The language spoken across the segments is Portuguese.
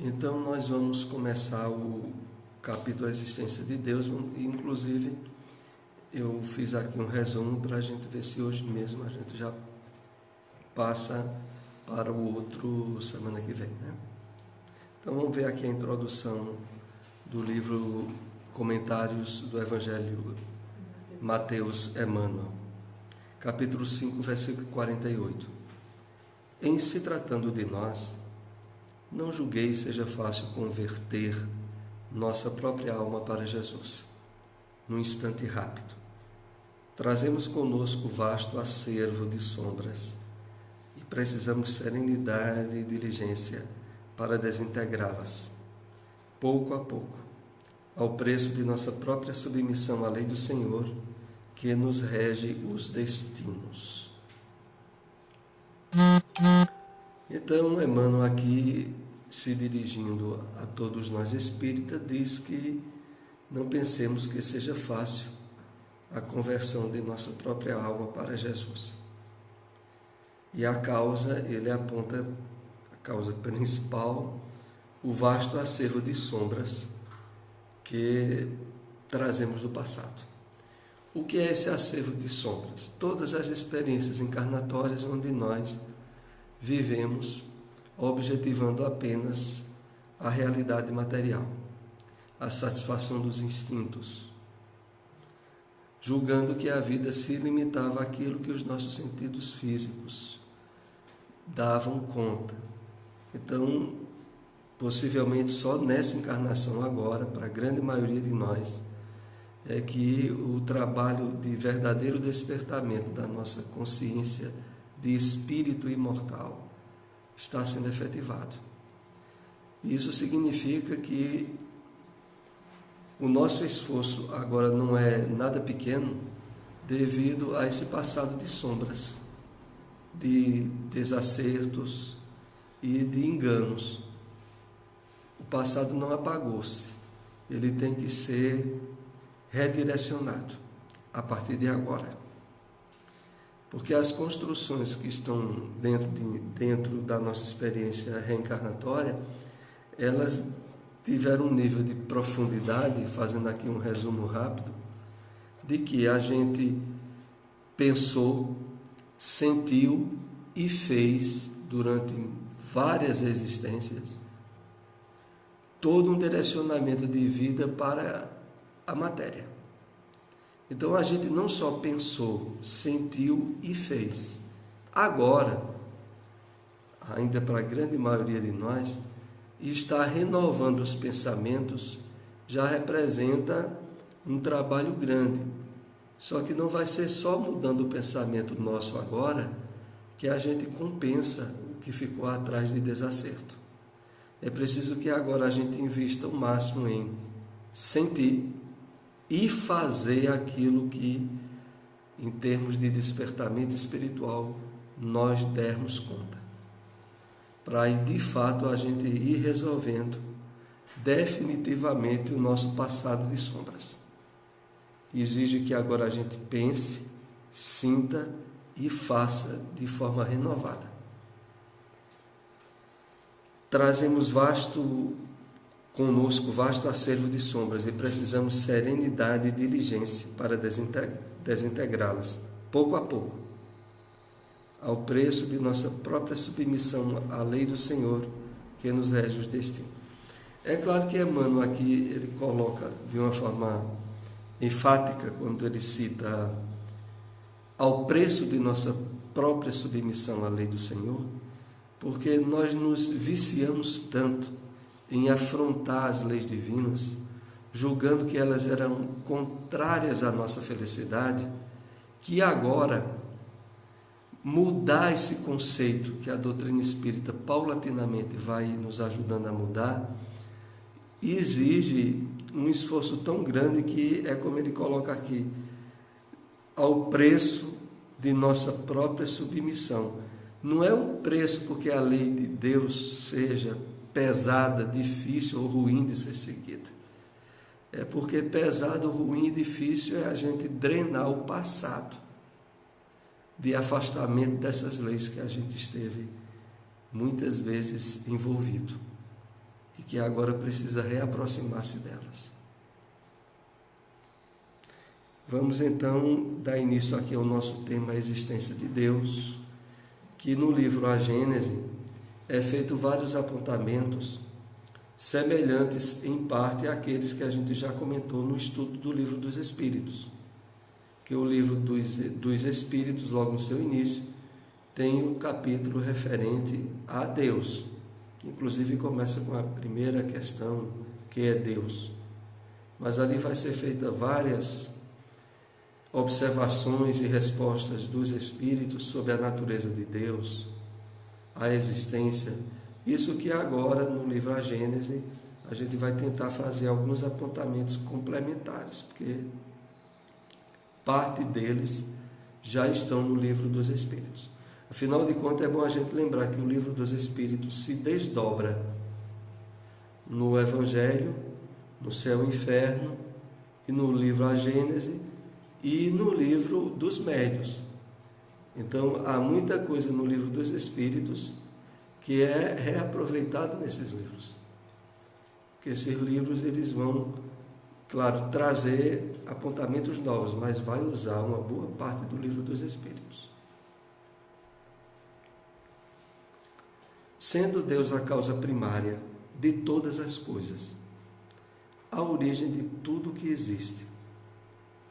Então nós vamos começar o capítulo Existência de Deus, e inclusive eu fiz aqui um resumo para a gente ver se hoje mesmo a gente já passa para o outro semana que vem, né? Então vamos ver aqui a introdução do livro Comentários do Evangelho Mateus Emmanuel, capítulo 5, versículo 48. Em se tratando de nós, não julguei seja fácil converter nossa própria alma para Jesus, num instante rápido. Trazemos conosco vasto acervo de sombras e precisamos serenidade e diligência para desintegrá-las, pouco a pouco, ao preço de nossa própria submissão à lei do Senhor, que nos rege os destinos. Então, Emmanuel aqui, se dirigindo a todos nós espíritas, diz que não pensemos que seja fácil a conversão de nossa própria alma para Jesus. E a causa, ele aponta a causa principal, o vasto acervo de sombras que trazemos do passado. O que é esse acervo de sombras? Todas as experiências encarnatórias onde nós vivemos objetivando apenas a realidade material, a satisfação dos instintos, julgando que a vida se limitava àquilo que os nossos sentidos físicos davam conta. Então, possivelmente só nessa encarnação agora, para a grande maioria de nós, é que o trabalho de verdadeiro despertamento da nossa consciência de espírito imortal está sendo efetivado. Isso significa que o nosso esforço agora não é nada pequeno devido a esse passado de sombras, de desacertos e de enganos. O passado não apagou-se, ele tem que ser redirecionado a partir de agora. Porque as construções que estão dentro da nossa experiência reencarnatória, elas tiveram um nível de profundidade, fazendo aqui um resumo rápido, de que a gente pensou, sentiu e fez durante várias existências todo um direcionamento de vida para a matéria. Então a gente não só pensou, sentiu e fez. Agora, ainda para a grande maioria de nós, estar renovando os pensamentos já representa um trabalho grande. Só que não vai ser só mudando o pensamento nosso agora que a gente compensa o que ficou atrás de desacerto. É preciso que agora a gente invista o máximo em sentir e fazer aquilo que, em termos de despertamento espiritual, nós dermos conta. Para aí, de fato, a gente ir resolvendo definitivamente o nosso passado de sombras. Exige que agora a gente pense, sinta e faça de forma renovada. Trazemos conosco vasto acervo de sombras e precisamos serenidade e diligência para desintegrá-las, pouco a pouco, ao preço de nossa própria submissão à lei do Senhor, que nos rege os destinos. É claro que Emmanuel aqui ele coloca de uma forma enfática, quando ele cita ao preço de nossa própria submissão à lei do Senhor, porque nós nos viciamos tanto em afrontar as leis divinas, julgando que elas eram contrárias à nossa felicidade, que agora mudar esse conceito que a doutrina espírita paulatinamente vai nos ajudando a mudar, exige um esforço tão grande que é como ele coloca aqui, ao preço de nossa própria submissão. Não é um preço porque a lei de Deus seja pesada, difícil ou ruim de ser seguida. É porque pesado, ruim e difícil é a gente drenar o passado de afastamento dessas leis que a gente esteve muitas vezes envolvido e que agora precisa reaproximar-se delas. Vamos então dar início aqui ao nosso tema, a existência de Deus, que no livro A Gênese é feito vários apontamentos semelhantes em parte àqueles que a gente já comentou no estudo do livro dos Espíritos, que o livro dos Espíritos, logo no seu início, tem um capítulo referente a Deus, que inclusive começa com a primeira questão, que é Deus. Mas ali vai ser feita várias observações e respostas dos Espíritos sobre a natureza de Deus, a existência. Isso que agora, no livro A Gênese, a gente vai tentar fazer alguns apontamentos complementares, porque parte deles já estão no livro dos Espíritos. Afinal de contas, é bom a gente lembrar que o livro dos Espíritos se desdobra no Evangelho, no Céu e Inferno, e no livro A Gênese, e no livro dos Médiuns. Então, há muita coisa no livro dos Espíritos que é reaproveitado nesses livros. Porque esses livros, eles vão, claro, trazer apontamentos novos, mas vai usar uma boa parte do livro dos Espíritos. Sendo Deus a causa primária de todas as coisas, a origem de tudo que existe,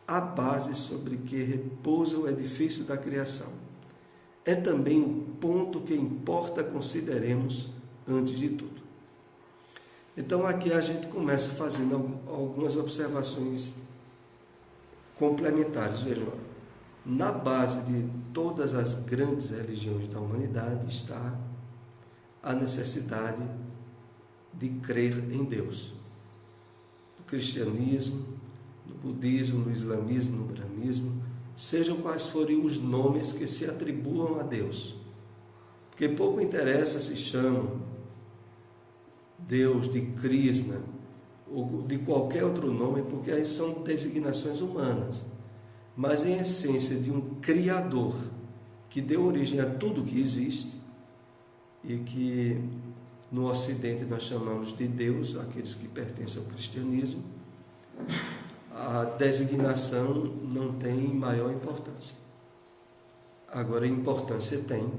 a base sobre que repousa o edifício da criação, é também o ponto que importa consideremos antes de tudo. Então aqui a gente começa fazendo algumas observações complementares. Vejam, na base de todas as grandes religiões da humanidade está a necessidade de crer em Deus. No cristianismo, no budismo, no islamismo, no brahmismo, sejam quais forem os nomes que se atribuam a Deus. Porque pouco interessa se chamam Deus de Krishna ou de qualquer outro nome, porque aí são designações humanas. Mas em essência de um Criador que deu origem a tudo que existe e que no Ocidente nós chamamos de Deus, aqueles que pertencem ao cristianismo, a designação não tem maior importância. Agora, a importância tem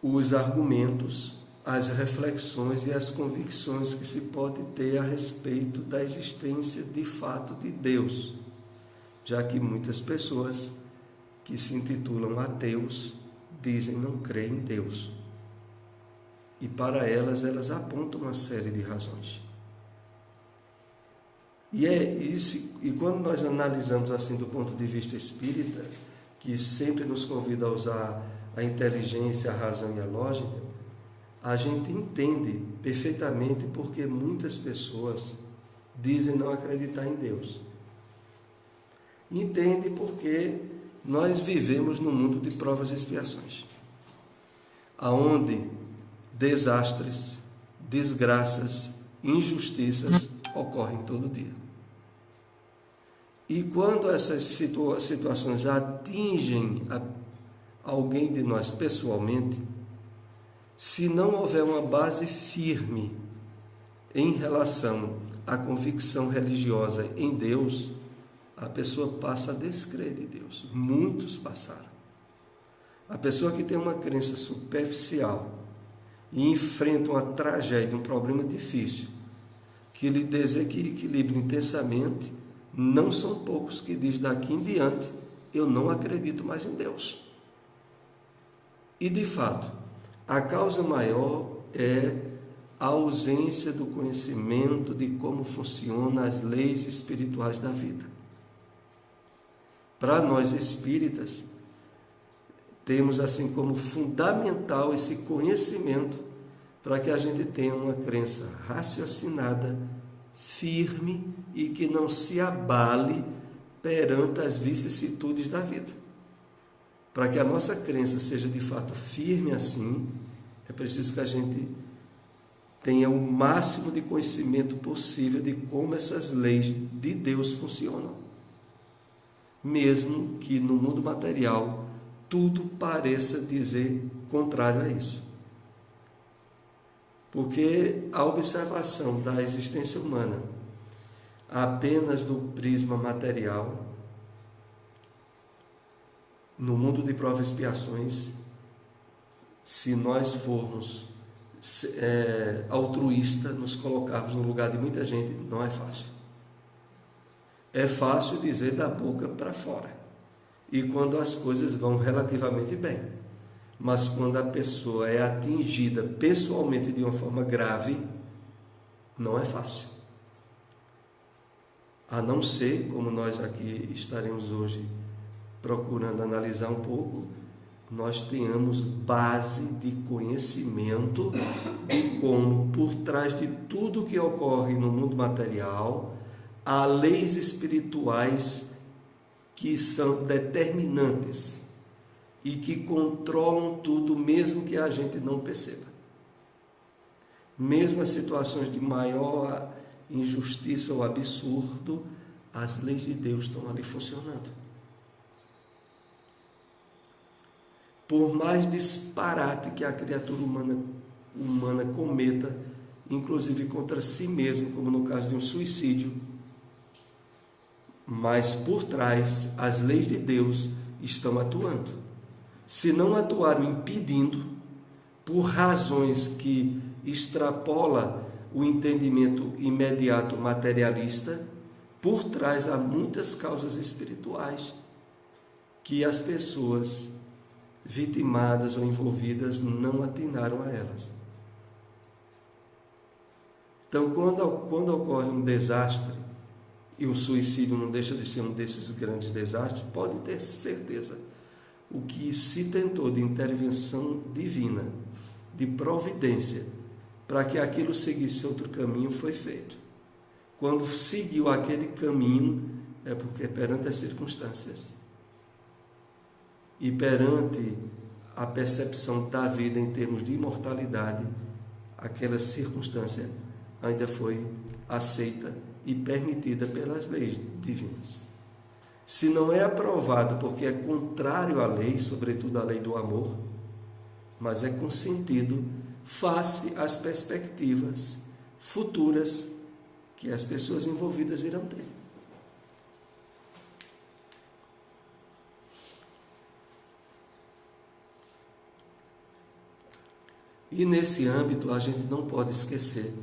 os argumentos, as reflexões e as convicções que se pode ter a respeito da existência de fato de Deus, já que muitas pessoas que se intitulam ateus dizem não crer em Deus. E para elas apontam uma série de razões. E quando nós analisamos assim do ponto de vista espírita, que sempre nos convida a usar a inteligência, a razão e a lógica, a gente entende perfeitamente porque muitas pessoas dizem não acreditar em Deus. Entende porque nós vivemos num mundo de provas e expiações, aonde desastres, desgraças, injustiças ocorrem todo dia. E quando essas situações atingem alguém de nós pessoalmente, se não houver uma base firme em relação à convicção religiosa em Deus, a pessoa passa a descrer de Deus. Muitos passaram. A pessoa que tem uma crença superficial e enfrenta uma tragédia, um problema difícil, que lhe desequilibra intensamente, não são poucos que diz daqui em diante, eu não acredito mais em Deus. E de fato, a causa maior é a ausência do conhecimento de como funcionam as leis espirituais da vida. Para nós espíritas, temos assim como fundamental esse conhecimento para que a gente tenha uma crença raciocinada, firme e que não se abale perante as vicissitudes da vida. Para que a nossa crença seja de fato firme assim, é preciso que a gente tenha o máximo de conhecimento possível de como essas leis de Deus funcionam. Mesmo que no mundo material tudo pareça dizer contrário a isso. Porque a observação da existência humana apenas do prisma material, no mundo de provas e expiações, se nós formos altruísta, nos colocarmos no lugar de muita gente, não é fácil. É fácil dizer da boca para fora, e quando as coisas vão relativamente bem. Mas quando a pessoa é atingida pessoalmente de uma forma grave, não é fácil. A não ser, como nós aqui estaremos hoje procurando analisar um pouco, nós tenhamos base de conhecimento de como, por trás de tudo que ocorre no mundo material, há leis espirituais que são determinantes e que controlam tudo, mesmo que a gente não perceba. Mesmo as situações de maior injustiça ou absurdo, as leis de Deus estão ali funcionando. Por mais disparate que a criatura humana cometa, inclusive contra si mesmo, como no caso de um suicídio, mas por trás as leis de Deus estão atuando. Se não atuaram impedindo, por razões que extrapola o entendimento imediato materialista, por trás há muitas causas espirituais que as pessoas vitimadas ou envolvidas não atinaram a elas. Então, quando ocorre um desastre, e o suicídio não deixa de ser um desses grandes desastres, pode ter certeza, o que se tentou de intervenção divina, de providência, para que aquilo seguisse outro caminho, foi feito. Quando seguiu aquele caminho, é porque perante as circunstâncias e perante a percepção da vida em termos de imortalidade, aquela circunstância ainda foi aceita e permitida pelas leis divinas. Se não é aprovado porque é contrário à lei, sobretudo à lei do amor, mas é consentido face às perspectivas futuras que as pessoas envolvidas irão ter. E nesse âmbito a gente não pode esquecer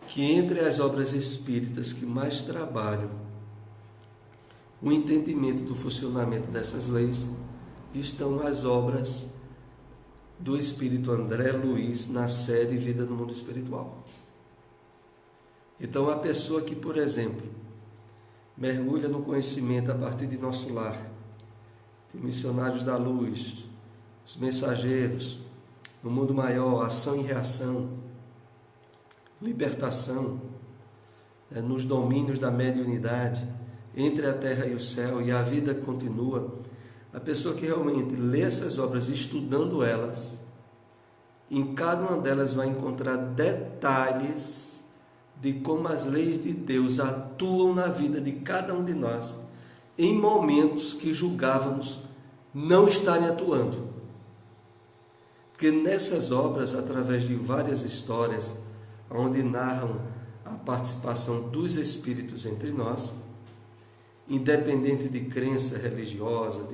que entre as obras espíritas que mais trabalham o entendimento do funcionamento dessas leis estão as obras do Espírito André Luiz na série Vida no Mundo Espiritual. Então, a pessoa que, por exemplo, mergulha no conhecimento a partir de Nosso Lar, de Missionários da Luz, os Mensageiros, no Mundo Maior, Ação e Reação, Libertação, nos domínios da mediunidade, Entre a Terra e o Céu, e A Vida Continua, a pessoa que realmente lê essas obras, estudando elas, em cada uma delas vai encontrar detalhes de como as leis de Deus atuam na vida de cada um de nós, em momentos que julgávamos não estarem atuando. Porque nessas obras, através de várias histórias, onde narram a participação dos espíritos entre nós, independente de crença religiosa,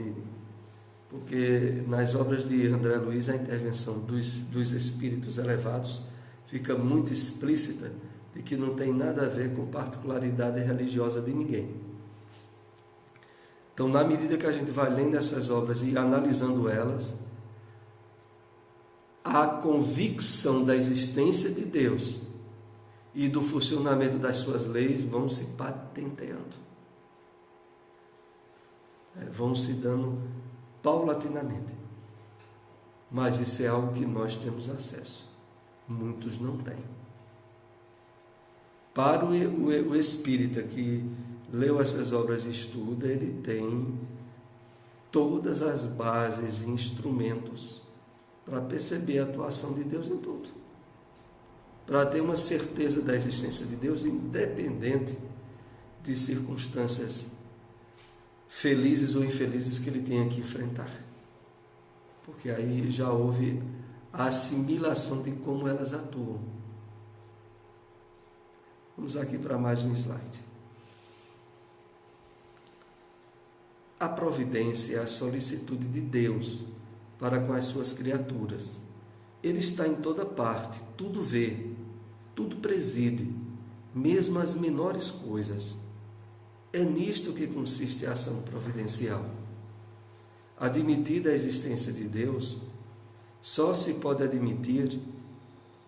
porque nas obras de André Luiz a intervenção dos espíritos elevados fica muito explícita de que não tem nada a ver com particularidade religiosa de ninguém. Então, na medida que a gente vai lendo essas obras e analisando elas, a convicção da existência de Deus e do funcionamento das suas leis vão se patenteando, vão se dando paulatinamente. Mas isso é algo que nós temos acesso, muitos não têm. Para o espírita que leu essas obras e estuda, ele tem todas as bases e instrumentos para perceber a atuação de Deus em tudo, para ter uma certeza da existência de Deus, independente de circunstâncias felizes ou infelizes que ele tenha que enfrentar. Porque aí já houve a assimilação de como elas atuam. Vamos aqui para mais um slide. A providência é a solicitude de Deus para com as suas criaturas. Ele está em toda parte, tudo vê, tudo preside, mesmo as menores coisas. É nisto que consiste a ação providencial. Admitida a existência de Deus, só se pode admitir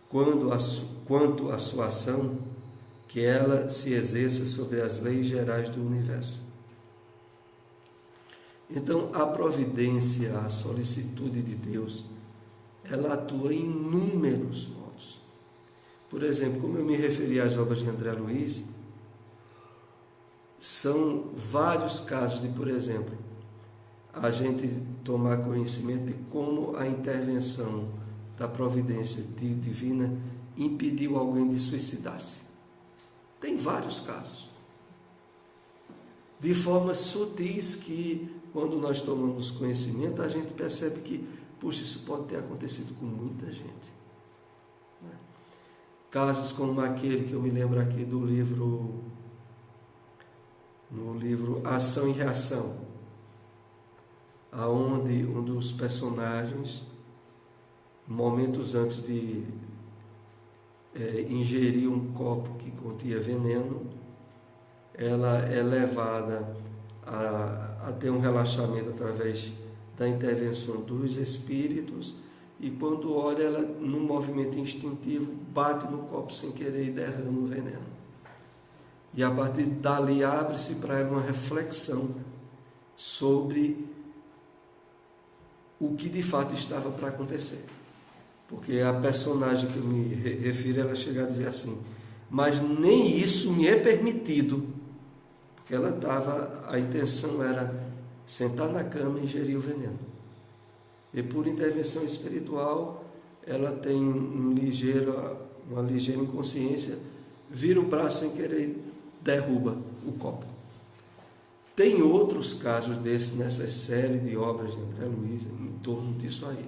quanto à sua ação, que ela se exerça sobre as leis gerais do universo. Então, a providência, a solicitude de Deus, ela atua em inúmeros modos. Por exemplo, como eu me referi às obras de André Luiz, são vários casos de, por exemplo, a gente tomar conhecimento de como a intervenção da providência divina impediu alguém de suicidar-se. Tem vários casos. De formas sutis que, quando nós tomamos conhecimento, a gente percebe que, puxa, isso pode ter acontecido com muita gente. Casos como aquele que eu me lembro aqui do livro, no livro Ação e Reação, aonde um dos personagens, momentos antes de ingerir um copo que continha veneno, ela é levada a ter um relaxamento através da intervenção dos espíritos, e quando olha, ela, num movimento instintivo, bate no copo sem querer e derrama o veneno. E a partir dali abre-se para ela uma reflexão sobre o que de fato estava para acontecer. Porque a personagem que eu me refiro, ela chega a dizer assim: mas nem isso me é permitido. Porque ela estava, a intenção era sentar na cama e ingerir o veneno. E por intervenção espiritual, ela tem uma ligeira inconsciência, vira o braço sem querer e derruba o copo. Tem outros casos desses nessa série de obras de André Luiz em torno disso aí.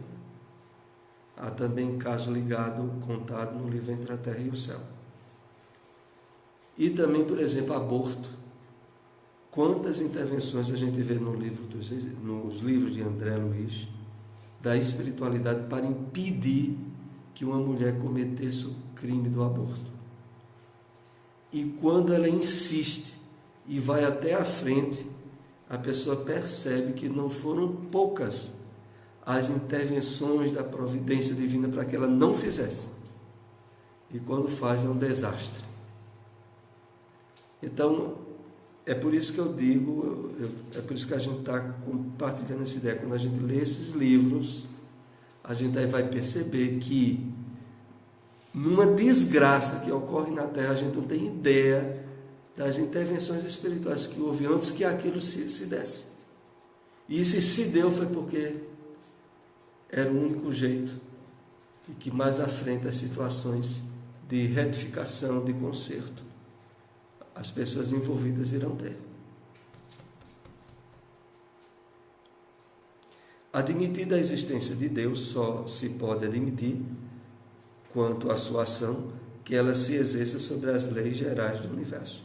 Há também caso ligado, contado no livro Entre a Terra e o Céu. E também, por exemplo, aborto. Quantas intervenções a gente vê nos livros de André Luiz, da espiritualidade, para impedir que uma mulher cometesse o crime do aborto. E quando ela insiste e vai até a frente, a pessoa percebe que não foram poucas as intervenções da providência divina para que ela não fizesse. E quando faz, é um desastre. Então, é por isso que eu digo, é por isso que a gente está compartilhando essa ideia. Quando a gente lê esses livros, a gente aí vai perceber que numa desgraça que ocorre na Terra, a gente não tem ideia das intervenções espirituais que houve antes que aquilo se desse. E se deu foi porque era o único jeito, e que mais à frente as situações de retificação, de conserto, as pessoas envolvidas irão ter. Admitida a existência de Deus, só se pode admitir, quanto à sua ação, que ela se exerça sobre as leis gerais do universo.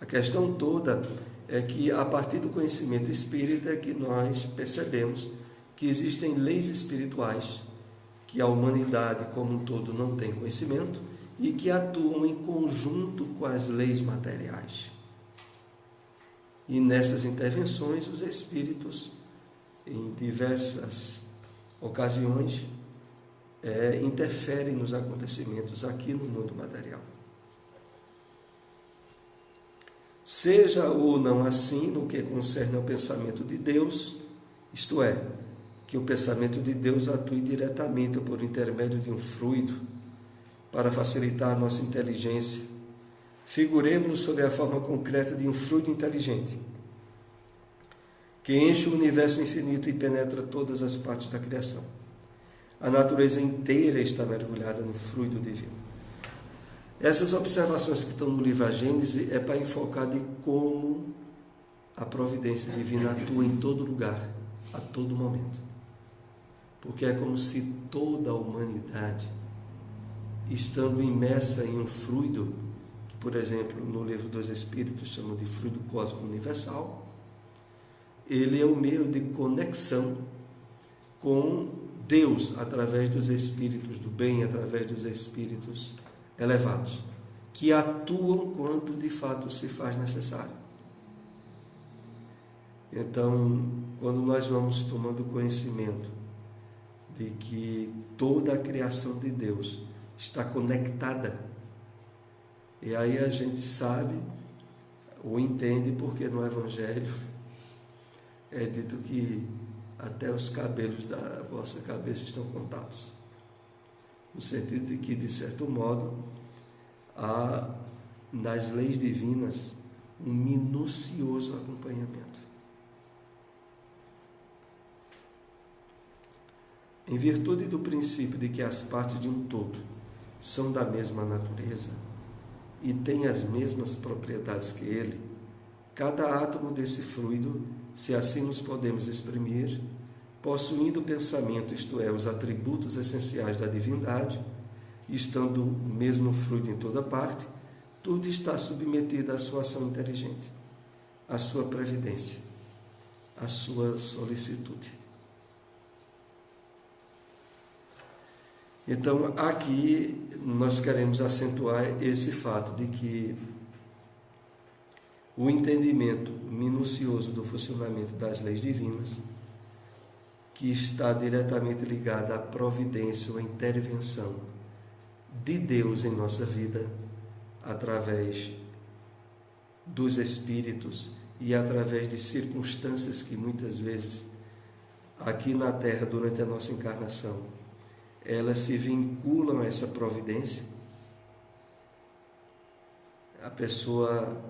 A questão toda é que, a partir do conhecimento espírita, é que nós percebemos que existem leis espirituais que a humanidade como um todo não tem conhecimento e que atuam em conjunto com as leis materiais. E nessas intervenções, os espíritos, em diversas ocasiões, interferem nos acontecimentos aqui no mundo material. Seja ou não assim no que concerne ao pensamento de Deus, isto é, que o pensamento de Deus atue diretamente por intermédio de um fluido para facilitar a nossa inteligência. Figuremos-nos sob a forma concreta de um fluido inteligente que enche o universo infinito e penetra todas as partes da criação. A natureza inteira está mergulhada no fluido divino. Essas observações que estão no livro A Gênese é para enfocar de como a providência divina atua em todo lugar, a todo momento. porque é como se toda a humanidade, estando imersa em um fluido, que, por exemplo, no livro dos Espíritos chamam de fluido cósmico universal, ele é o meio de conexão com Deus através dos espíritos do bem, através dos espíritos elevados, que atuam quando de fato se faz necessário. Então, quando nós vamos tomando conhecimento de que toda a criação de Deus está conectada, e aí a gente sabe ou entende porque no Evangelho é dito que até os cabelos da vossa cabeça estão contados, no sentido de que, de certo modo, há nas leis divinas um minucioso acompanhamento. Em virtude do princípio de que as partes de um todo são da mesma natureza e têm as mesmas propriedades que ele, cada átomo desse fluido, se assim nos podemos exprimir, possuindo o pensamento, isto é, os atributos essenciais da divindade, estando o mesmo fluido em toda parte, tudo está submetido à sua ação inteligente, à sua previdência, à sua solicitude. Então, aqui nós queremos acentuar esse fato de que o entendimento minucioso do funcionamento das leis divinas, que está diretamente ligado à providência ou à intervenção de Deus em nossa vida, através dos espíritos e através de circunstâncias que muitas vezes, aqui na Terra, durante a nossa encarnação, elas se vinculam a essa providência. A pessoa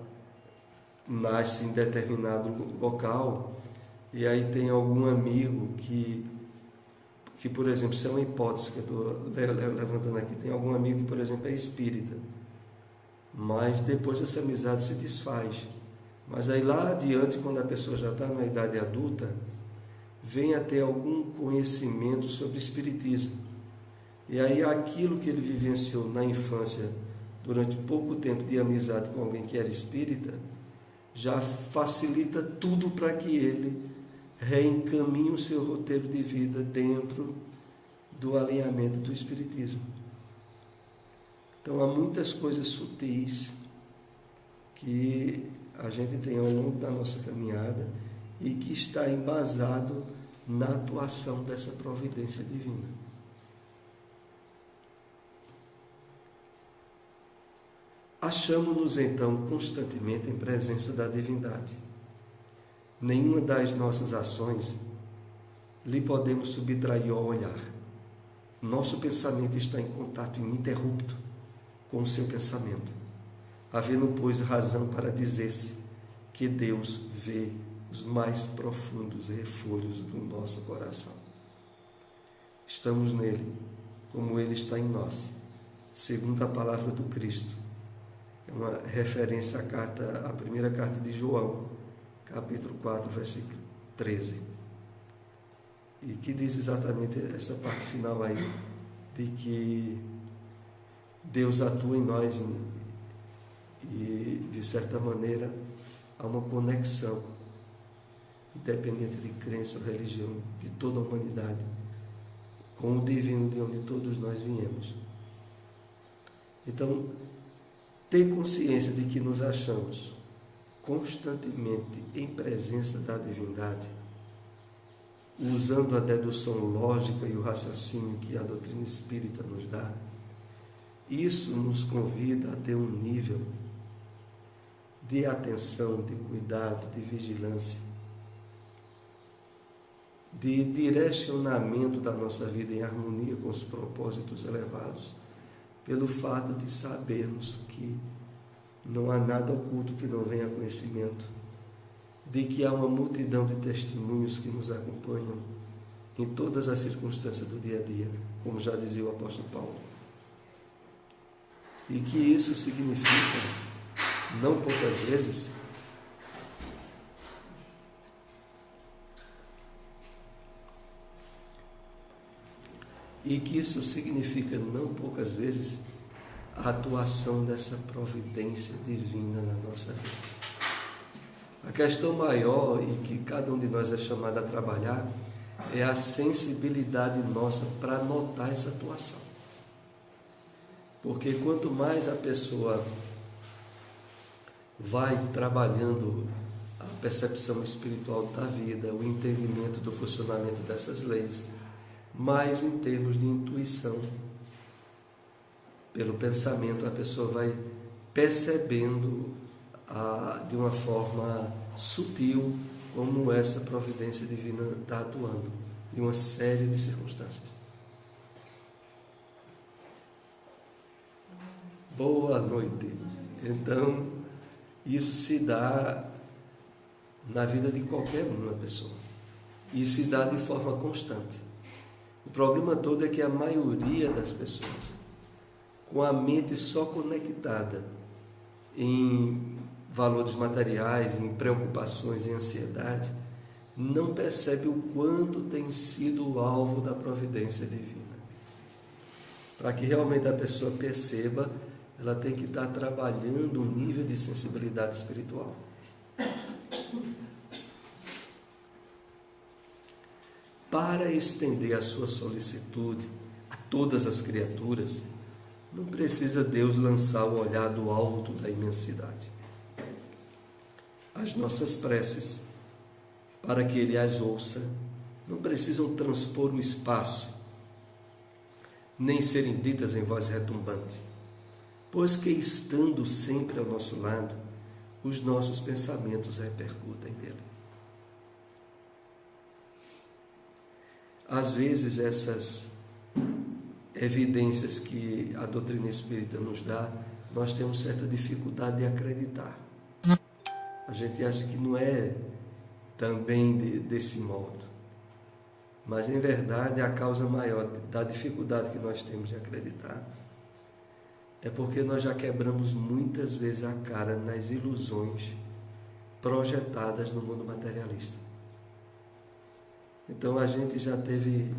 nasce em determinado local e aí tem algum amigo que por exemplo, isso é uma hipótese que eu estou levantando aqui, tem algum amigo que, por exemplo, é espírita, mas depois essa amizade se desfaz. Mas aí lá adiante, quando a pessoa já está na idade adulta, vem a ter algum conhecimento sobre espiritismo. E aí aquilo que ele vivenciou na infância, durante pouco tempo de amizade com alguém que era espírita, já facilita tudo para que ele reencaminhe o seu roteiro de vida dentro do alinhamento do espiritismo. Então há muitas coisas sutis que a gente tem ao longo da nossa caminhada e que está embasado na atuação dessa providência divina. Achamo-nos então constantemente em presença da divindade. Nenhuma das nossas ações lhe podemos subtrair ao olhar. Nosso pensamento está em contato ininterrupto com o seu pensamento, havendo, pois, razão para dizer-se que Deus vê os mais profundos refolhos do nosso coração. Estamos nele, como ele está em nós, segundo a palavra do Cristo. É uma referência à primeira carta de João, capítulo 4, versículo 13. E que diz exatamente essa parte final aí, de que Deus atua em nós e, de certa maneira, há uma conexão, independente de crença ou religião, de toda a humanidade, com o divino de onde todos nós viemos. Então, ter consciência de que nos achamos constantemente em presença da divindade, usando a dedução lógica e o raciocínio que a doutrina espírita nos dá, isso nos convida a ter um nível de atenção, de cuidado, de vigilância, de direcionamento da nossa vida em harmonia com os propósitos elevados, pelo fato de sabermos que não há nada oculto que não venha a conhecimento, de que há uma multidão de testemunhos que nos acompanham em todas as circunstâncias do dia a dia, como já dizia o apóstolo Paulo. E que isso significa, não poucas vezes, E que isso significa, não poucas vezes, a atuação dessa providência divina na nossa vida. A questão maior, e que cada um de nós é chamado a trabalhar, é a sensibilidade nossa para notar essa atuação. Porque quanto mais a pessoa vai trabalhando a percepção espiritual da vida, o entendimento do funcionamento dessas leis, mais em termos de intuição, pelo pensamento, a pessoa vai percebendo de uma forma sutil como essa providência divina está atuando em uma série de circunstâncias. Boa noite. Então, isso se dá na vida de qualquer uma pessoa e se dá de forma constante. O problema todo é que a maioria das pessoas, com a mente só conectada em valores materiais, em preocupações, em ansiedade, não percebe o quanto tem sido o alvo da providência divina. Para que realmente a pessoa perceba, ela tem que estar trabalhando um nível de sensibilidade espiritual. Para estender a sua solicitude a todas as criaturas, não precisa Deus lançar o olhar do alto da imensidade. As nossas preces, para que Ele as ouça, não precisam transpor o espaço, nem serem ditas em voz retumbante, pois que, estando sempre ao nosso lado, os nossos pensamentos repercutem nele. Às vezes, essas evidências que a doutrina espírita nos dá, nós temos certa dificuldade de acreditar. A gente acha que não é também desse modo. Mas, em verdade, a causa maior da dificuldade que nós temos de acreditar é porque nós já quebramos muitas vezes a cara nas ilusões projetadas no mundo materialista. Então, a gente já teve,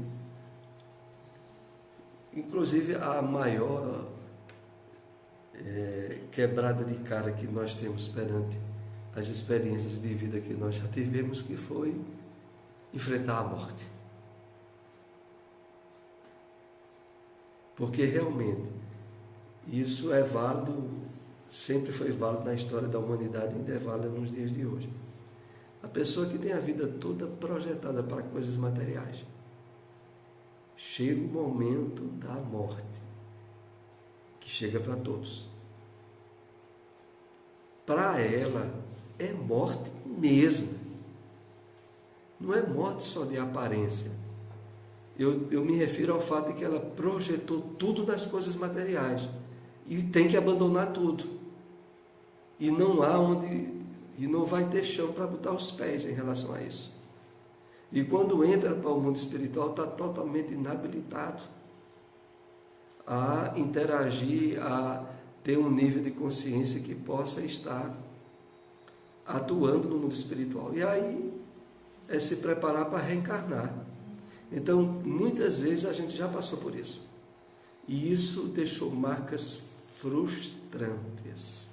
inclusive, a maior quebrada de cara que nós temos perante as experiências de vida que nós já tivemos, que foi enfrentar a morte. Porque realmente isso é válido, sempre foi válido na história da humanidade e ainda é válido nos dias de hoje. A pessoa que tem a vida toda projetada para coisas materiais, chega o momento da morte, que chega para todos. Para ela, é morte mesmo. Não é morte só de aparência. Eu me refiro ao fato de que ela projetou tudo nas coisas materiais e tem que abandonar tudo. E não vai ter chão para botar os pés em relação a isso. E quando entra para o mundo espiritual, está totalmente inabilitado a interagir, a ter um nível de consciência que possa estar atuando no mundo espiritual. E aí é se preparar para reencarnar. Então, muitas vezes a gente já passou por isso. E isso deixou marcas frustrantes.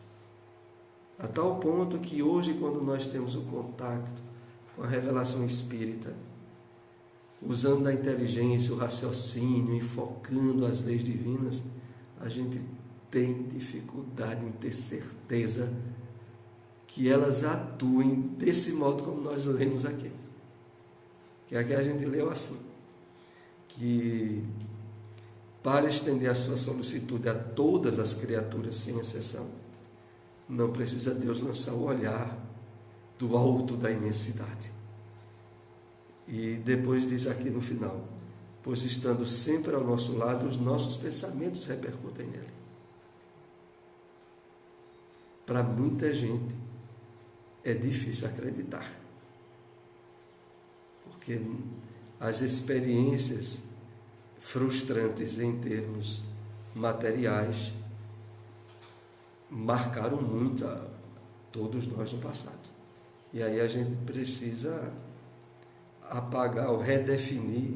A tal ponto que hoje, quando nós temos o contato com a revelação espírita, usando a inteligência, o raciocínio, enfocando as leis divinas, a gente tem dificuldade em ter certeza que elas atuem desse modo como nós lemos aqui. Que aqui a gente leu assim, que para estender a sua solicitude a todas as criaturas sem exceção, não precisa Deus lançar o olhar do alto da imensidade. E depois diz aqui no final, pois estando sempre ao nosso lado, os nossos pensamentos repercutem nele. Para muita gente é difícil acreditar, porque as experiências frustrantes em termos materiais marcaram muito a todos nós no passado. E aí a gente precisa apagar ou redefinir,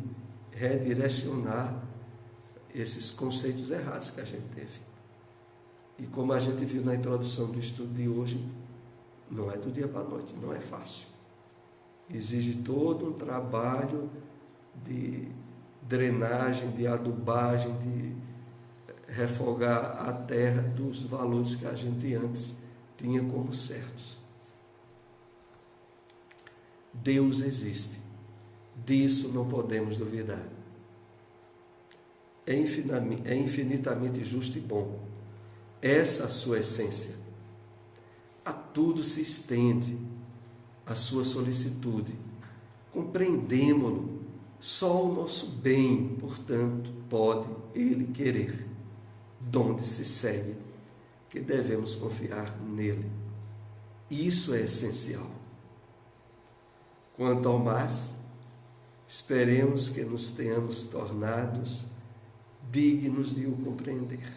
redirecionar esses conceitos errados que a gente teve. E como a gente viu na introdução do estudo de hoje, não é do dia para a noite, não é fácil. Exige todo um trabalho de drenagem, de adubagem, de refogar a terra dos valores que a gente antes tinha como certos. Deus existe, disso não podemos duvidar. É infinitamente justo e bom. Essa a sua essência. A tudo se estende a sua solicitude. Compreendemo-lo. Só o nosso bem, portanto, pode Ele querer. Donde se segue que devemos confiar nele. Isso é essencial. Quanto ao mais, esperemos que nos tenhamos tornados dignos de o compreender.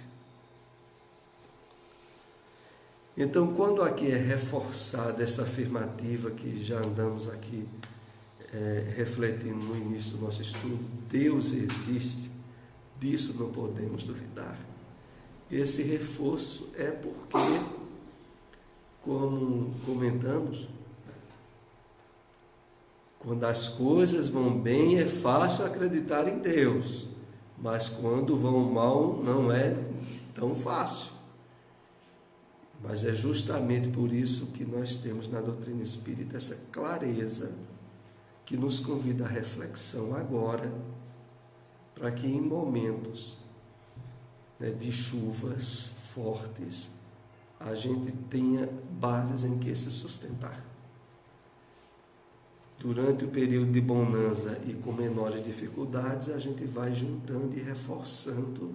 Então, quando aqui é reforçada essa afirmativa que já andamos aqui refletindo no início do nosso estudo, Deus existe, disso não podemos duvidar. Esse reforço é porque, como comentamos, quando as coisas vão bem é fácil acreditar em Deus, mas quando vão mal não é tão fácil. Mas é justamente por isso que nós temos na doutrina espírita essa clareza que nos convida à reflexão agora, para que em momentos de chuvas fortes a gente tenha bases em que se sustentar. Durante o período de bonança e com menores dificuldades, a gente vai juntando e reforçando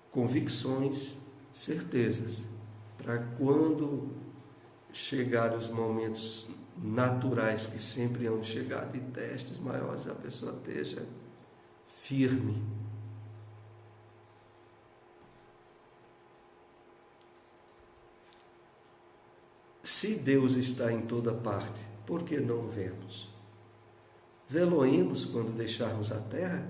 convicções, certezas, para quando chegar os momentos naturais que sempre hão de chegar, de testes maiores, a pessoa esteja firme. Se Deus está em toda parte, por que não o vemos? Vê-lo-emos quando deixarmos a terra?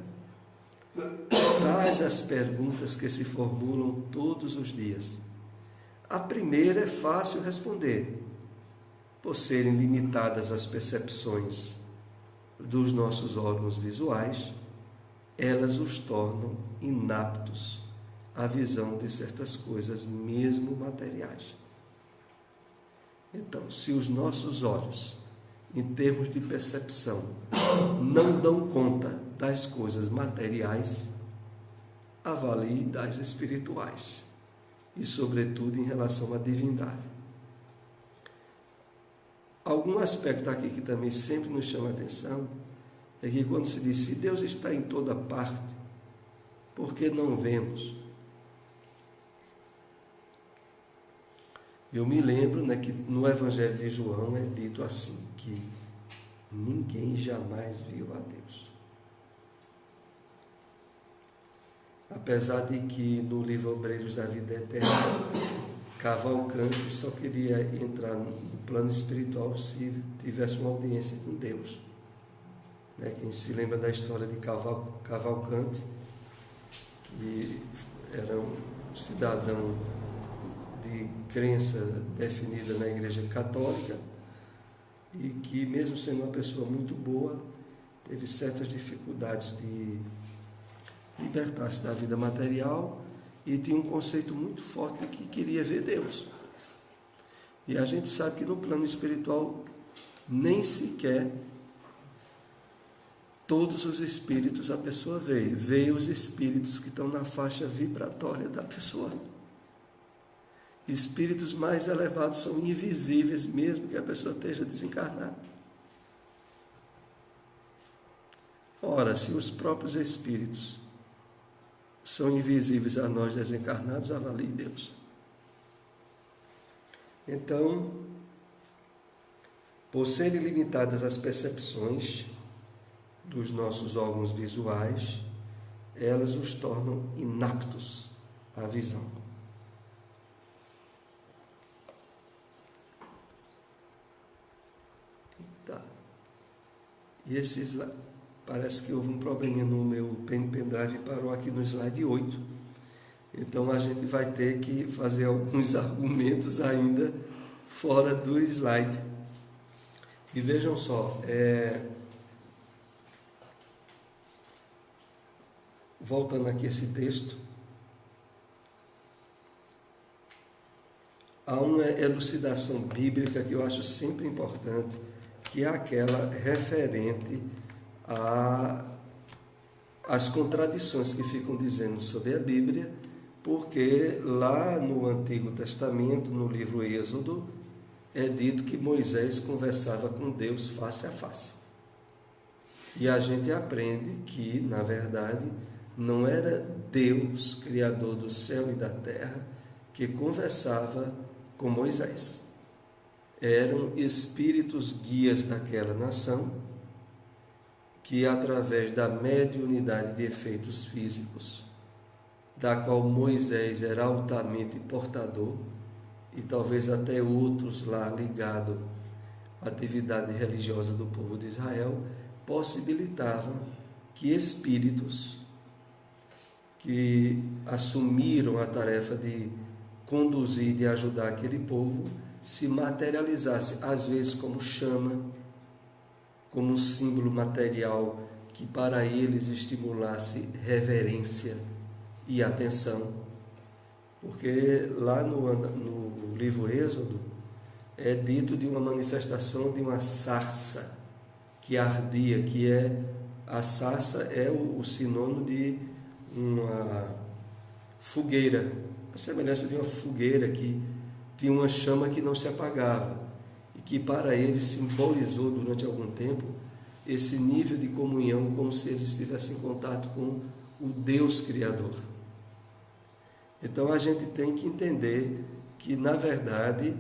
Tais as perguntas que se formulam todos os dias. A primeira é fácil responder, por serem limitadas as percepções dos nossos órgãos visuais, elas os tornam inaptos à visão de certas coisas, mesmo materiais. Então, se os nossos olhos, em termos de percepção, não dão conta das coisas materiais, avalie das espirituais e, sobretudo, em relação à divindade. Algum aspecto aqui que também sempre nos chama a atenção é que quando se diz, se Deus está em toda parte, por que não vemos? Eu me lembro que no Evangelho de João é dito assim, que ninguém jamais viu a Deus. Apesar de que no livro Obreiros da Vida Eterna, Cavalcante só queria entrar no plano espiritual se tivesse uma audiência com Deus. Quem se lembra da história de Cavalcante, que era um cidadão de crença definida na Igreja Católica e que, mesmo sendo uma pessoa muito boa, teve certas dificuldades de libertar-se da vida material e tinha um conceito muito forte de que queria ver Deus. E a gente sabe que no plano espiritual nem sequer todos os espíritos a pessoa vê os espíritos que estão na faixa vibratória da pessoa. Espíritos mais elevados são invisíveis, mesmo que a pessoa esteja desencarnada. Ora, se os próprios espíritos são invisíveis a nós desencarnados, avalie Deus. Então, por serem limitadas as percepções dos nossos órgãos visuais, elas os tornam inaptos à visão. E Parece que houve um probleminha no meu pendrive e parou aqui no slide 8. Então a gente vai ter que fazer alguns argumentos ainda fora do slide. E vejam só, voltando aqui a esse texto, há uma elucidação bíblica que eu acho sempre importante, que é aquela referente às contradições que ficam dizendo sobre a Bíblia, porque lá no Antigo Testamento, no livro Êxodo, é dito que Moisés conversava com Deus face a face. E a gente aprende que, na verdade, não era Deus, Criador do céu e da terra, que conversava com Moisés. Eram espíritos guias daquela nação, que através da mediunidade de efeitos físicos, da qual Moisés era altamente portador, e talvez até outros lá ligados à atividade religiosa do povo de Israel, possibilitavam que espíritos que assumiram a tarefa de conduzir, de ajudar aquele povo, se materializasse, às vezes como chama, como um símbolo material que para eles estimulasse reverência e atenção. Porque lá no livro Êxodo é dito de uma manifestação de uma sarça que ardia, que a sarça é o sinônimo de uma fogueira, a semelhança de uma fogueira que tinha uma chama que não se apagava e que para eles simbolizou durante algum tempo esse nível de comunhão, como se eles estivessem em contato com o Deus Criador. Então a gente tem que entender que, na verdade,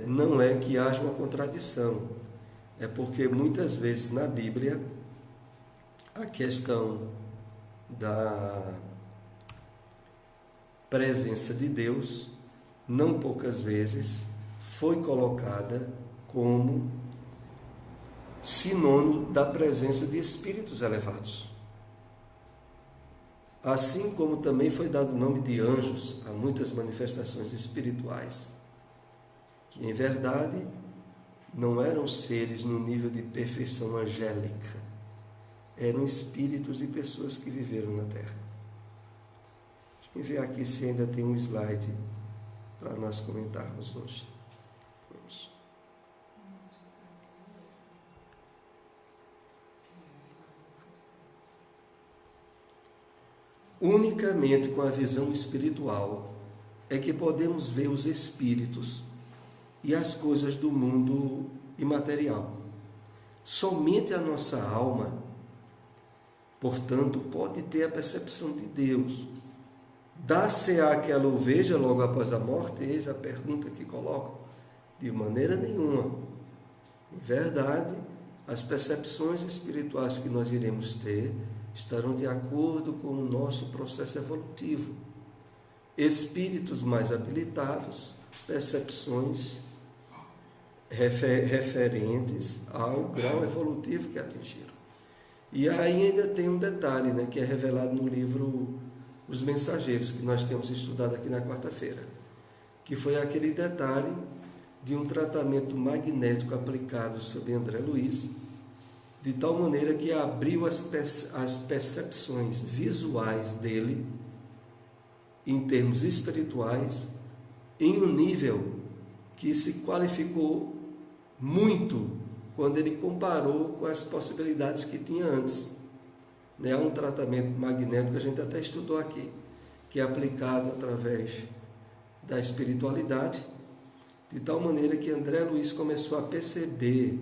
não é que haja uma contradição, é porque muitas vezes na Bíblia a questão da presença de Deus, não poucas vezes, foi colocada como sinônimo da presença de espíritos elevados. Assim como também foi dado o nome de anjos a muitas manifestações espirituais, que em verdade não eram seres no nível de perfeição angélica, eram espíritos de pessoas que viveram na Terra. Deixa eu ver aqui se ainda tem um slide para nós comentarmos hoje. Vamos. Unicamente com a visão espiritual é que podemos ver os espíritos e as coisas do mundo imaterial. Somente a nossa alma, portanto, pode ter a percepção de Deus. Dá-se-á que ela o veja logo após a morte? Eis a pergunta que coloco. De maneira nenhuma. Em verdade, as percepções espirituais que nós iremos ter estarão de acordo com o nosso processo evolutivo. Espíritos mais habilitados, percepções referentes ao grau evolutivo que atingiram. E aí ainda tem um detalhe, que é revelado no livro Os Mensageiros, que nós temos estudado aqui na quarta-feira, que foi aquele detalhe de um tratamento magnético aplicado sobre André Luiz, de tal maneira que abriu as percepções visuais dele, em termos espirituais, em um nível que se qualificou muito quando ele comparou com as possibilidades que tinha antes. É um tratamento magnético que a gente até estudou aqui, que é aplicado através da espiritualidade, de tal maneira que André Luiz começou a perceber,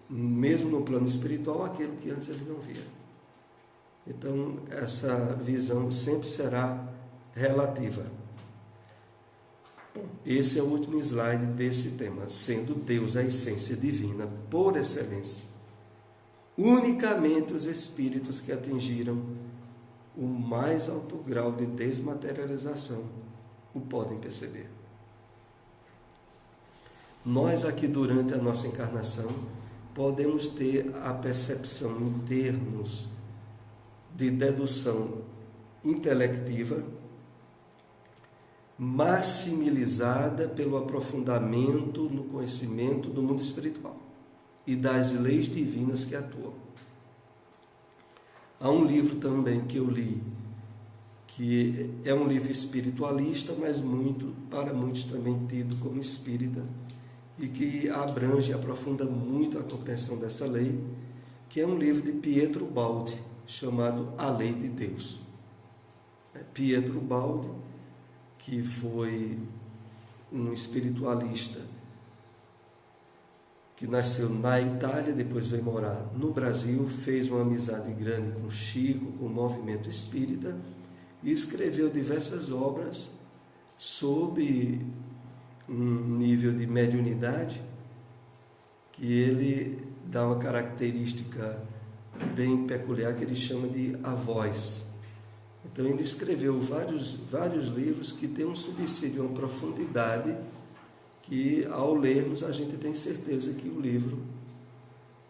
mesmo no plano espiritual, aquilo que antes ele não via. Então, essa visão sempre será relativa. Bom, esse é o último slide desse tema, sendo Deus a essência divina por excelência. Unicamente os espíritos que atingiram o mais alto grau de desmaterialização o podem perceber. Nós aqui durante a nossa encarnação podemos ter a percepção em termos de dedução intelectiva, maximizada pelo aprofundamento no conhecimento do mundo espiritual e das leis divinas que atuam. Há um livro também que eu li, que é um livro espiritualista, mas para muitos também tido como espírita, e que abrange e aprofunda muito a compreensão dessa lei, que é um livro de Pietro Baldi, chamado A Lei de Deus. Pietro Baldi, que foi um espiritualista que nasceu na Itália, depois veio morar no Brasil, fez uma amizade grande com Chico, com o movimento espírita, e escreveu diversas obras sob um nível de mediunidade que ele dá uma característica bem peculiar que ele chama de a voz. Então ele escreveu vários livros que têm um subsídio, uma profundidade que ao lermos a gente tem certeza que o livro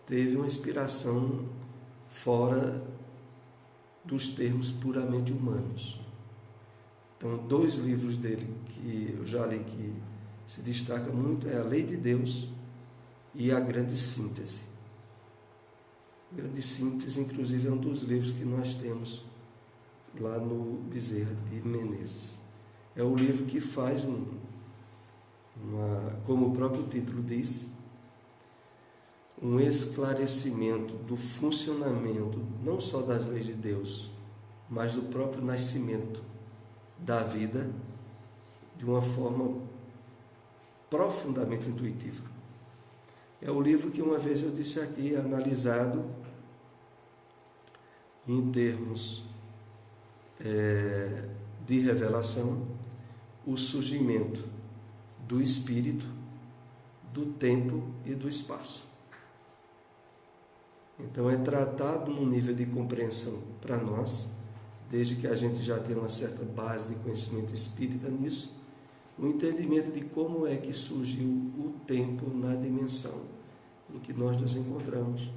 teve uma inspiração fora dos termos puramente humanos. Então, 2 livros dele que eu já li que se destaca muito é A Lei de Deus e A Grande Síntese. A Grande Síntese, inclusive, é um dos livros que nós temos lá no Bezerra de Menezes. É o livro que faz como o próprio título diz, um esclarecimento do funcionamento não só das leis de Deus, mas do próprio nascimento da vida de uma forma profundamente intuitiva. É o livro que uma vez eu disse aqui, analisado em termos de revelação, o surgimento do espírito, do tempo e do espaço. Então é tratado num nível de compreensão para nós, desde que a gente já tenha uma certa base de conhecimento espírita nisso, o entendimento de como é que surgiu o tempo na dimensão em que nós nos encontramos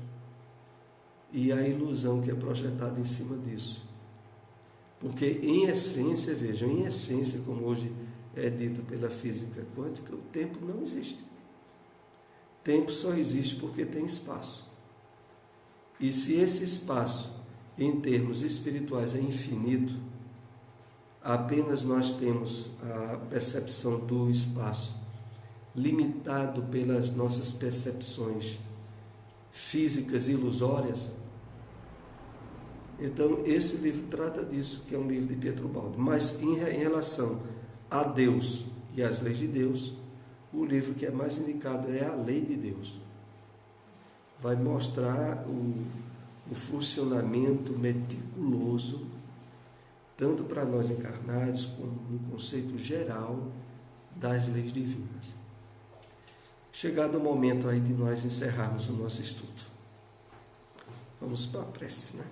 e a ilusão que é projetada em cima disso. Porque em essência, vejam, em essência, como hoje é dito pela física quântica, o tempo não existe. Tempo só existe porque tem espaço. E se esse espaço, em termos espirituais, é infinito, apenas nós temos a percepção do espaço limitado pelas nossas percepções físicas ilusórias. Então, esse livro trata disso, que é um livro de Pietro Baldi. Mas, em relação a Deus e as leis de Deus, o livro que é mais indicado é A Lei de Deus. Vai mostrar o funcionamento meticuloso, tanto para nós encarnados, como no conceito geral das leis divinas. Chegado o momento aí de nós encerrarmos o nosso estudo. Vamos para a prece, né?